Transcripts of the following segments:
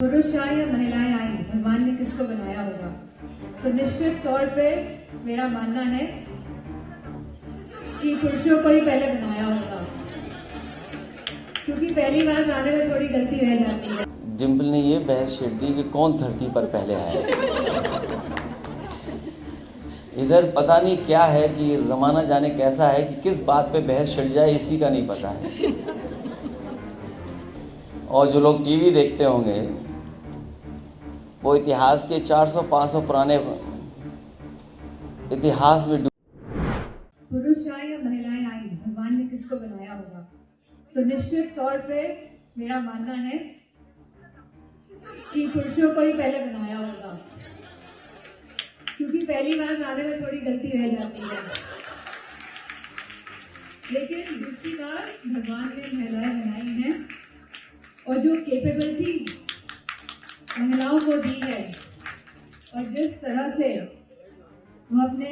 पुरुष आए या महिलाएं आई, भगवान ने किसको बनाया होगा, तो निश्चित तौर पे मेरा मानना है कि पुरुषों को ही पहले बनाया होगा, क्योंकि पहली बार गाने में थोड़ी गलती रह जाती है। डिम्पल ने ये बहस छेड़ दी कि कौन धरती पर पहले आया। इधर पता नहीं क्या है कि ये ज़माना जाने कैसा है कि किस बात पे बहस छिड़ जाए इसी का नहीं पता है। और जो लोग टीवी देखते होंगे वो इतिहास के 400-500 पुराने इतिहास में पुरुष आए या महिलाएं आई, भगवान ने किसको बनाया होगा, तो निश्चित तौर पे मेरा मानना है कि पुरुषों को ही पहले बनाया होगा, क्योंकि पहली बार गाने में थोड़ी गलती रह जाती है। लेकिन दूसरी बार भगवान ने महिलाएं बनाई हैं और जो कैपेबिलिटी महिलाओं को दी है और जिस तरह से वो अपने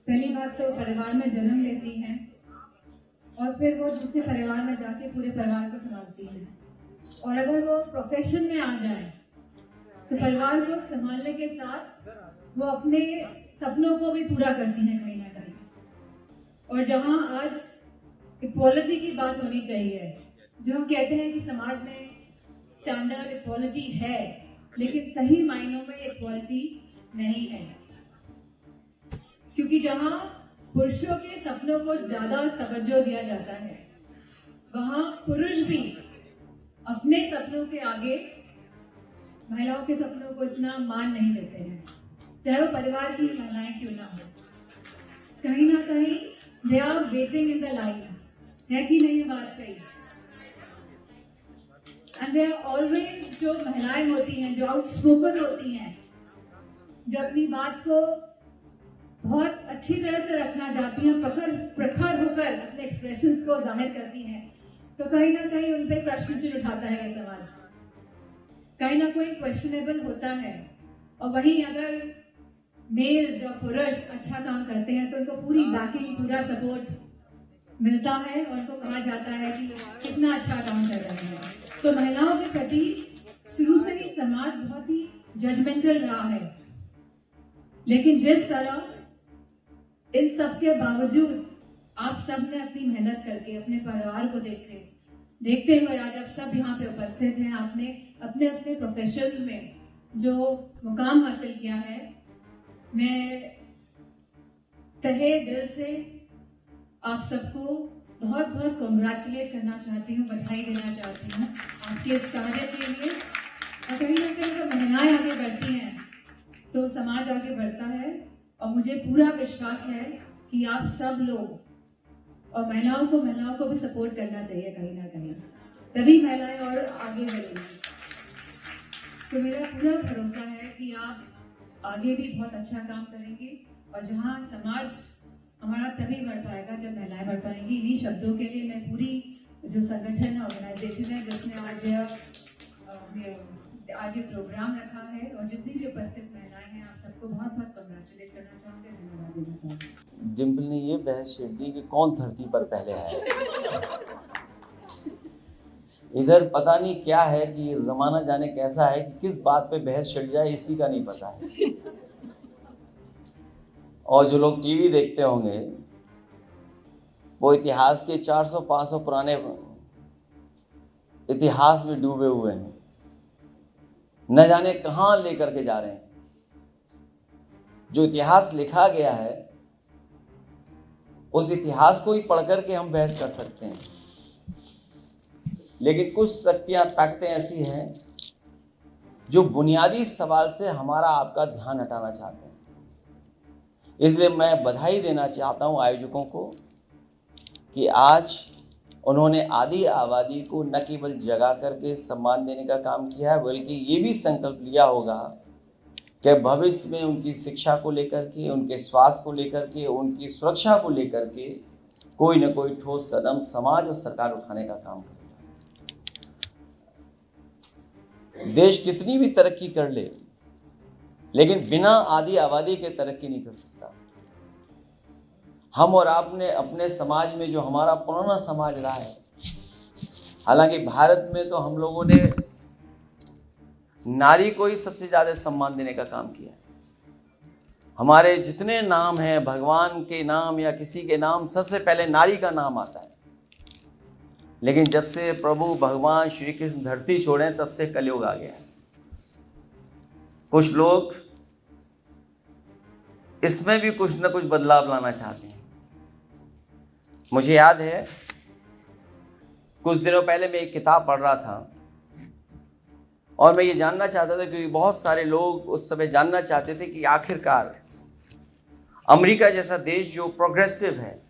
पहली बात तो परिवार में जन्म लेती हैं और फिर वो दूसरे परिवार में जाके पूरे परिवार को संभालती हैं, और अगर वो प्रोफेशन में आ जाए तो परिवार को संभालने के साथ वो अपने सपनों को भी पूरा करती हैं कहीं ना कहीं। और जहाँ आज इक्वालिटी की बात होनी चाहिए, जो हम कहते हैं कि समाज में स्टैंडर्ड इक्वालिटी है, लेकिन सही मायनों में इक्वालिटी नहीं है, क्योंकि जहाँ पुरुषों के सपनों को ज्यादा तवज्जो दिया जाता है, वहाँ पुरुष भी अपने सपनों के आगे महिलाओं के सपनों को इतना मान नहीं देते हैं, चाहे वो परिवार की महिलाएं क्यों ना हो। कहीं ना कहीं they are waiting in the line, है कि नहीं बात सही? एंड दे आर ऑलवेज, जो महिलाएं होती हैं, जो आउटस्पोकन होती हैं, जो अपनी बात को बहुत अच्छी तरह से रखना चाहती हैं, प्रखर होकर अपने एक्सप्रेशंस को जाहिर करती हैं, तो कहीं ना कहीं उन पर प्रश्न चिन्ह उठाता है ये समाज, कहीं ना कोई क्वेश्चनेबल होता है। और वहीं अगर मेल या पुरुष अच्छा काम करते हैं तो उनको पूरी बैकिंग, पूरा सपोर्ट मिलता है और उनको कहा जाता है कि कितना अच्छा काम कर रहे हैं। तो महिलाओं के प्रति शुरू से ही समाज बहुत ही जजमेंटल रहा है, लेकिन जिस तरह इन सब के बावजूद आप सब ने अपनी मेहनत करके अपने परिवार को देखते हुए आज आप सब यहाँ पे उपस्थित हैं, आपने अपने अपने प्रोफेशन में जो मुकाम हासिल किया है, मैं तहे दिल से आप सबको बहुत बहुत कॉन्ग्रेचुलेट करना चाहती हूँ, बधाई देना चाहती हूँ आपके इस कार्य के लिए। और कहीं ना कहीं जब महिलाएं आगे बढ़ती हैं तो समाज आगे बढ़ता है, और मुझे पूरा विश्वास है कि आप सब लोग और महिलाओं को भी सपोर्ट करना चाहिए कहीं ना कहीं, तभी महिलाएं और आगे बढ़ेंगी। तो मेरा पूरा भरोसा है कि आप आगे भी बहुत अच्छा काम करेंगे, और जहां समाज हमारा तभी बढ़ पाएगा जब महिलाएं बढ़ पाएंगी। इन्हीं शब्दों के लिए मैं पूरी जो संगठन ऑर्गेनाइजेशन है जिसने आज ये प्रोग्राम रखा है, और जितनी भी उपस्थित महिलाएं हैं, आप सबको बहुत बहुत कॉन्ग्रेचुलेट करना चाहूँगी, धन्यवाद देना चाहूँगी। डिम्पल ने ये बहस छेड़ दी कि कौन धरती पर पहले आया। इधर पता नहीं क्या है कि ये ज़माना जाने कैसा है कि किस बात पे बहस छिड़ जाए इसी का नहीं पता है। और जो लोग टीवी देखते होंगे वो इतिहास के 400-500 पुराने इतिहास में डूबे हुए हैं, न जाने कहाँ लेकर के जा रहे हैं। जो इतिहास लिखा गया है उस इतिहास को ही पढ़ करके हम बहस कर सकते हैं, लेकिन कुछ शक्तियां, ताकतें ऐसी हैं जो बुनियादी सवाल से हमारा आपका ध्यान हटाना चाहते हैं। इसलिए मैं बधाई देना चाहता हूं आयोजकों को कि आज उन्होंने आदि आबादी को न केवल जगा करके सम्मान देने का काम किया है, बल्कि ये भी संकल्प लिया होगा कि भविष्य में उनकी शिक्षा को लेकर के, उनके स्वास्थ्य को लेकर के, उनकी सुरक्षा को लेकर के कोई न कोई ठोस कदम समाज और सरकार उठाने का काम करेगा। देश कितनी भी तरक्की कर ले, लेकिन बिना आदि आबादी के तरक्की नहीं कर सकता। हम और आपने अपने समाज में जो हमारा पुराना समाज रहा है, हालांकि भारत में तो हम लोगों ने नारी को ही सबसे ज़्यादा सम्मान देने का काम किया है। हमारे जितने नाम हैं, भगवान के नाम या किसी के नाम, सबसे पहले नारी का नाम आता है। लेकिन जब से प्रभु भगवान श्री कृष्ण धरती छोड़े तब से कलयुग आ गया है। कुछ लोग इसमें भी कुछ न कुछ बदलाव लाना चाहते हैं। मुझे याद है कुछ दिनों पहले मैं एक किताब पढ़ रहा था और मैं ये जानना चाहता था, क्योंकि बहुत सारे लोग उस समय जानना चाहते थे कि आखिरकार अमेरिका जैसा देश जो प्रोग्रेसिव है,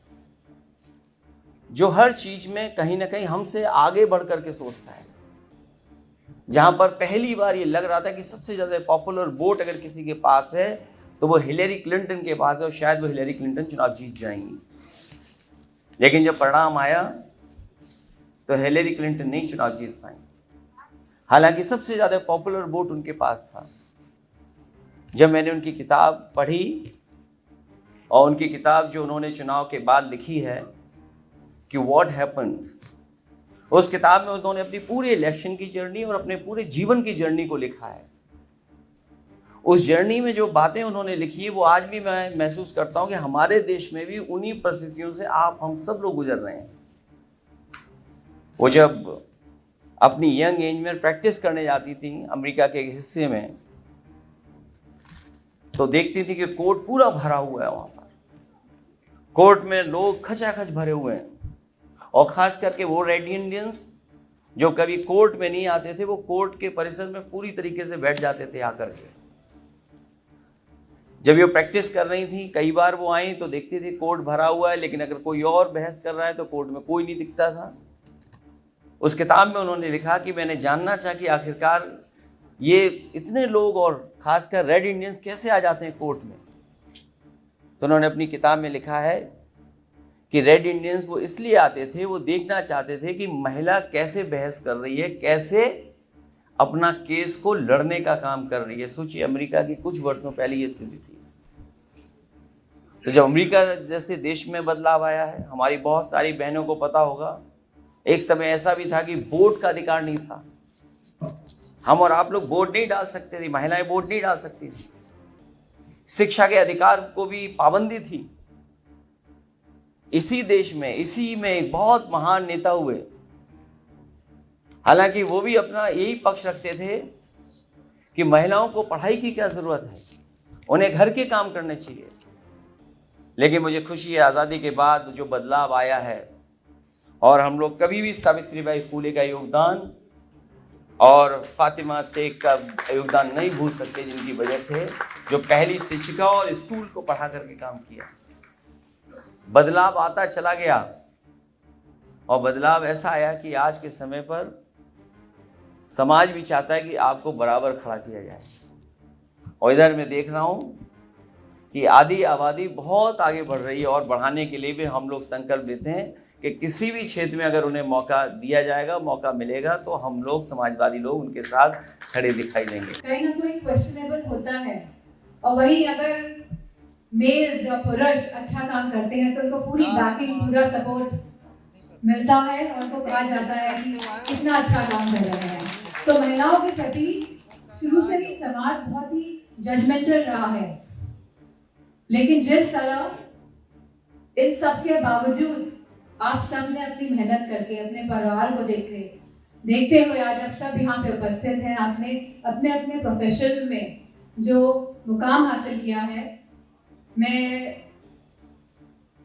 जो हर चीज में कहीं ना कहीं हमसे आगे बढ़ करके सोचता है, जहां पर पहली बार ये लग रहा था कि सबसे ज्यादा पॉपुलर वोट अगर किसी के पास है तो वो हिलेरी क्लिंटन के पास है और शायद वो हिलेरी क्लिंटन चुनाव जीत जाएंगी। लेकिन जब परिणाम आया तो हिलेरी क्लिंटन नहीं चुनाव जीत पाई, हालांकि सबसे ज्यादा पॉपुलर वोट उनके पास था। जब मैंने उनकी किताब पढ़ी और उनकी किताब जो उन्होंने चुनाव के बाद लिखी है कि व्हाट हैपेंड, उस किताब में उन्होंने अपनी पूरे इलेक्शन की जर्नी और अपने पूरे जीवन की जर्नी को लिखा है। उस जर्नी में जो बातें उन्होंने लिखी है वो आज भी मैं महसूस करता हूं कि हमारे देश में भी उन्हीं परिस्थितियों से हम सब लोग गुजर रहे हैं। वो जब अपनी यंग एज में प्रैक्टिस करने जाती थी अमेरिका के एक हिस्से में, तो देखती थी कि कोर्ट पूरा भरा हुआ है। वहां पर कोर्ट में लोग खचाखच भरे हुए हैं, और खास करके वो रेड इंडियंस जो कभी कोर्ट में नहीं आते थे, वो कोर्ट के परिसर में पूरी तरीके से बैठ जाते थे आकर के। जब ये प्रैक्टिस कर रही थी, कई बार वो आई तो देखती थी कोर्ट भरा हुआ है, लेकिन अगर कोई और बहस कर रहा है तो कोर्ट में कोई नहीं दिखता था। उस किताब में उन्होंने लिखा कि मैंने जानना चाहा कि आखिरकार ये इतने लोग और खासकर रेड इंडियंस कैसे आ जाते हैं कोर्ट में। तो उन्होंने अपनी किताब में लिखा है कि रेड इंडियंस वो इसलिए आते थे, वो देखना चाहते थे कि महिला कैसे बहस कर रही है, कैसे अपना केस को लड़ने का काम कर रही है। सोचिए, अमेरिका की कुछ वर्षों पहले ये स्थिति थी। तो जब अमेरिका जैसे देश में बदलाव आया है, हमारी बहुत सारी बहनों को पता होगा, एक समय ऐसा भी था कि वोट का अधिकार नहीं था। हम और आप लोग वोट नहीं डाल सकते थे, महिलाएं वोट नहीं डाल सकती थी। शिक्षा के अधिकार को भी पाबंदी थी। इसी देश में, इसी में एक बहुत महान नेता हुए, हालांकि वो भी अपना यही पक्ष रखते थे कि महिलाओं को पढ़ाई की क्या जरूरत है, उन्हें घर के काम करने चाहिए। लेकिन मुझे खुशी है, आज़ादी के बाद जो बदलाव आया है, और हम लोग कभी भी सावित्रीबाई फुले का योगदान और फातिमा शेख का योगदान नहीं भूल सकते, जिनकी वजह से जो पहली शिक्षिका और स्कूल को पढ़ा करके काम किया। बदलाव आता चला गया, और बदलाव ऐसा आया कि आज के समय पर समाज भी चाहता है कि आपको बराबर खड़ा किया जाए। और इधर मैं देख रहा हूँ कि आधी आबादी बहुत आगे बढ़ रही है, और बढ़ाने के लिए भी हम लोग संकल्प लेते हैं कि किसी भी क्षेत्र में अगर उन्हें मौका दिया जाएगा, मौका मिलेगा, तो हम लोग समाजवादी लोग उनके साथ खड़े दिखाई देंगे। कहीं ना कोई क्वेश्चनेबल होता है, और वही अगर मेल या पुरुष अच्छा काम करते हैं तो उसको पूरी बैकिंग, पूरा सपोर्ट मिलता है, और उनको कहा जाता है कि कितना अच्छा काम कर रहे हैं। तो महिलाओं के प्रति शुरू से ही समाज बहुत ही जजमेंटल रहा है, लेकिन जिस तरह इन सब के बावजूद आप सब ने अपनी मेहनत करके, अपने परिवार को देखते हुए आज आप सब यहाँ पे उपस्थित हैं, आपने अपने अपने प्रोफेशंस में जो मुकाम हासिल किया है, मैं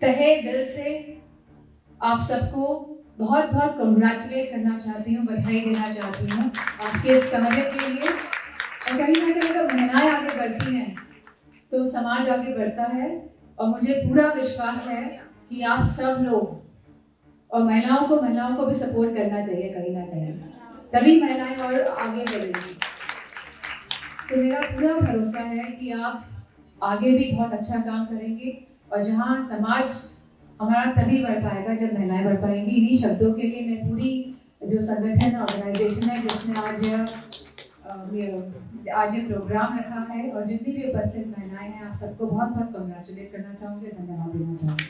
तहे दिल से आप सबको बहुत बहुत कंग्रेचुलेट करना चाहती हूँ, बधाई देना चाहती हूँ आपके इस काबिलियत के लिए। और कहीं ना कहीं जब महिलाएं आगे बढ़ती हैं तो समाज आगे बढ़ता है, और मुझे पूरा विश्वास है कि आप सब लोग और महिलाओं को भी सपोर्ट करना चाहिए कहीं ना कहीं, तभी महिलाएं और आगे बढ़ेंगी। तो मेरा पूरा भरोसा है कि आप आगे भी बहुत अच्छा काम करेंगे, और जहां समाज हमारा तभी बढ़ पाएगा जब महिलाएं बढ़ पाएंगी। इन्हीं शब्दों के लिए मैं पूरी जो संगठन ऑर्गेनाइजेशन है जिसने आज ये प्रोग्राम रखा है, और जितनी भी उपस्थित महिलाएं हैं, आप सबको बहुत बहुत कंग्रेचुलेट करना चाहूँगी, धन्यवाद देना चाहूँगी।